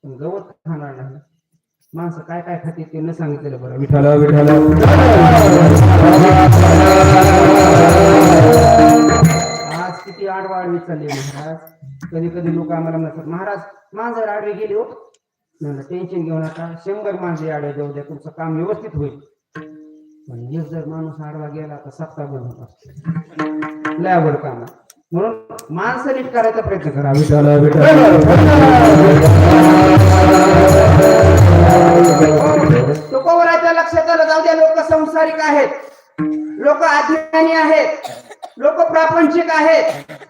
गवत खाणार नाही. माणसं काय काय खाते ते न सांगितलेलं बरं. विठाल विठाल आज किती आडवाळवी चालली महाराज. कधी कधी लोक आम्हाला म्हणतात महाराज मांजर आडवी गेली हो. टेन्शन घेऊ नका, 100 मांजरी आडवे जाऊ द्या, तुमचं काम व्यवस्थित होईल. पण एक जर माणूस आडवा गेला तर सत्ता बंद होत असते. लय आवड काम म्हणून माणसं नीट करायचा प्रयत्न करा. तुकोबराच्या लक्षात आलं जाऊ द्या. लोक संसारिक आहेत, लोक अज्ञानी आहेत, लोक प्रापंचिक आहेत.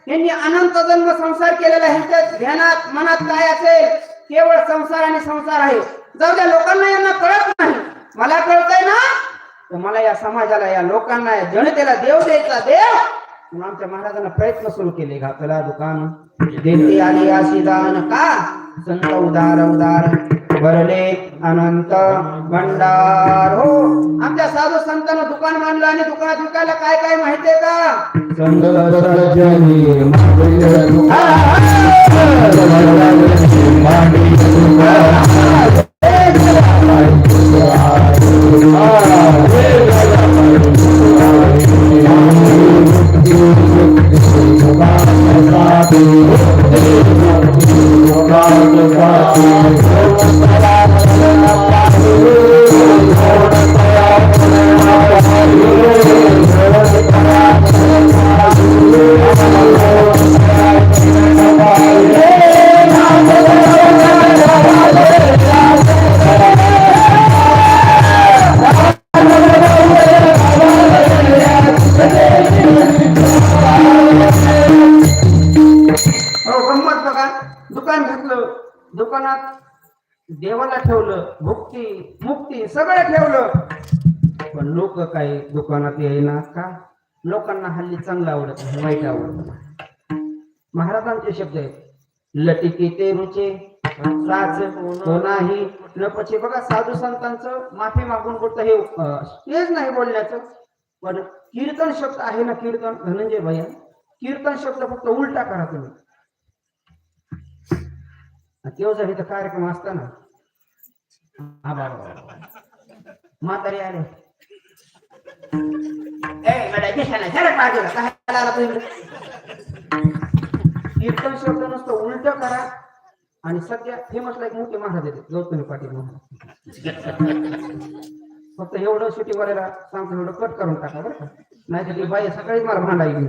त्यांनी अनंत जन्म संसार केलेला आहे. ह्यांच्या ध्यानात मनात काय असेल, केवळ संसार आणि संसार आहे. जाऊ द्या, लोकांना यांना कळत नाही. मला कळतंय ना, तर मला या समाजाला, या लोकांना, या जनतेला देव द्यायचा. देव म्हणून आमच्या महाराजांना प्रयत्न सुरू केले. घातला दुकान देते आली अशी दान का, संत उदार उदार भरले अनंत भंडार. हो, आमच्या साधू संतांना दुकान बांधलं आणि दुकानात विकायला काय काय माहितीये का, संत दुकानात देवाला ठेवलं, भुक्ती मुक्ती सगळं ठेवलं. पण लोक काही दुकानात येईना का, लोकांना हल्ली चांगलं आवडत नाही, वाईट आवडत. महाराजांचे शब्द आहेत, लटिके ते रुचे साच तो नाही न पचे. बघा साधू संतांचं माफी मागून बोलतं हे तेच नाही बोलण्याचं. पण कीर्तन शब्द आहे ना, कीर्तन धनंजय भैया, कीर्तन शब्द फक्त उलटा करा तुम्ही. तेव्हा जर इथं कार्यक्रम असताना म्हातारी आले, कीर्तन शब्द नसतो उलट करा. आणि सध्या फेमसला एक मोठे महाराज येते, गौतमी पाटील महाराज. फक्त एवढं सुटी वाल्याला सांगतो, एवढं कट करून टाका बरं का, नाही तर ती बाई सकाळीच मला भांडाई घेऊन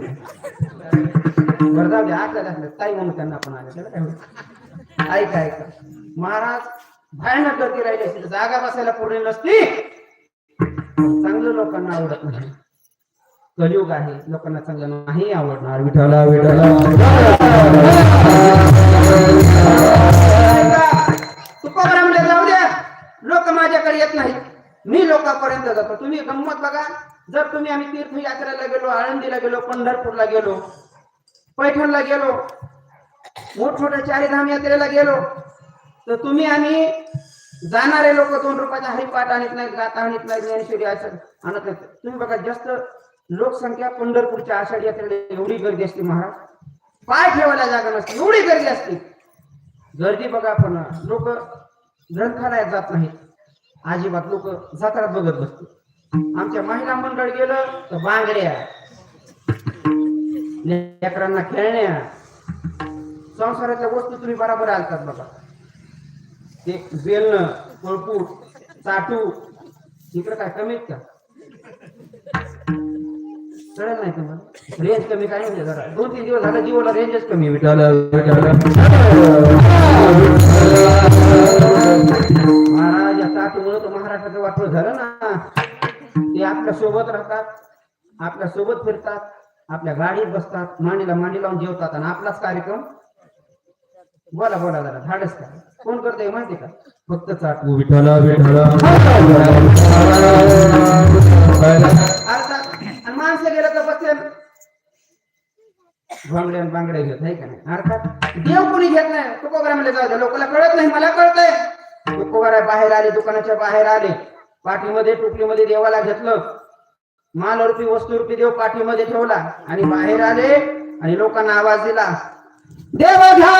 बरं. जाऊ द्या, आटल्या ताई म्हणून त्यांना आपण आले. त्याला काय ऐका ऐका, महाराज भयानक गर्दी राहिली असती, जागा बसायला पुढे नसती. चांगलं लोकांना आवडत नाही, कलियुग आहे, लोकांना चांगलं नाही आवडणार. विठाला विठाला तुकोबरामध्ये जाऊ द्या, लोक माझ्याकडे येत नाही, मी लोकांपर्यंत जातो. तुम्ही गंमत बघा, जर तुम्ही आम्ही तीर्थयात्रेला गेलो, आळंदीला गेलो, पंढरपूरला गेलो, पैठणला गेलो, मोठमोठ्या चारीधाम यात्रेला गेलो, तर तुम्ही आम्ही जाणारे लोक 2 रुपयाचा हरिपाठ आणत नाहीत, गाथा आणत नाहीत, ज्ञानेश्वरी असं आणत नाहीत. तुम्ही बघा, जास्त लोकसंख्या पंढरपूरच्या आषाढी यात्रेला एवढी गर्दी असते महाराज, पाय ठेवायला जागा नसते, एवढी गर्दी असते. गर्दी बघा, पण लोक ग्रंथालयात जात नाहीत अजिबात, लोक जत्रा बघत बसते. आमच्या महिला मंडळ गेलं तर बांगड्या, लेकरांना खेळण्या, संसारातल्या वस्तू तुम्ही बरोबर आणतात बघा. ते बेलणं, पळपूट, चाटू, इकडे काय कमीत का, कळत नाही तुम्हाला. रेंज कमी काय म्हणजे जरा 2-3 दिवस झाला जीवोला रेंजच कमी. महाराज या चाटूमुळे तर महाराष्ट्राचं वाटलं झालं ना. ते आपल्या सोबत राहतात, आपल्या सोबत फिरतात, आपल्या गाडीत बसतात, मांडीला मांडी लावून जेवतात, आणि आपलाच कार्यक्रम. बोला बोला जरा धाडस का, कोण करतंय माहिती का, फक्त चाटू विठाला विठाला. आणि माणसं गेलं तर बसेल भांगड्या बांगड्या घेत आहे का नाही. अर्थात देव कोणी घेत नाही. तुकोबरामध्ये जाऊ द्या, लोकांना कळत नाही, मला कळतंय. तुकोबरा बाहेर आले, दुकानाच्या बाहेर आले, पाठीमध्ये टोपलीमध्ये देवाला घेतलं, मालरूपी वस्तुरूपी देव पाठीमध्ये ठेवला, आणि बाहेर आले आणि लोकांना आवाज दिला, देव घ्या.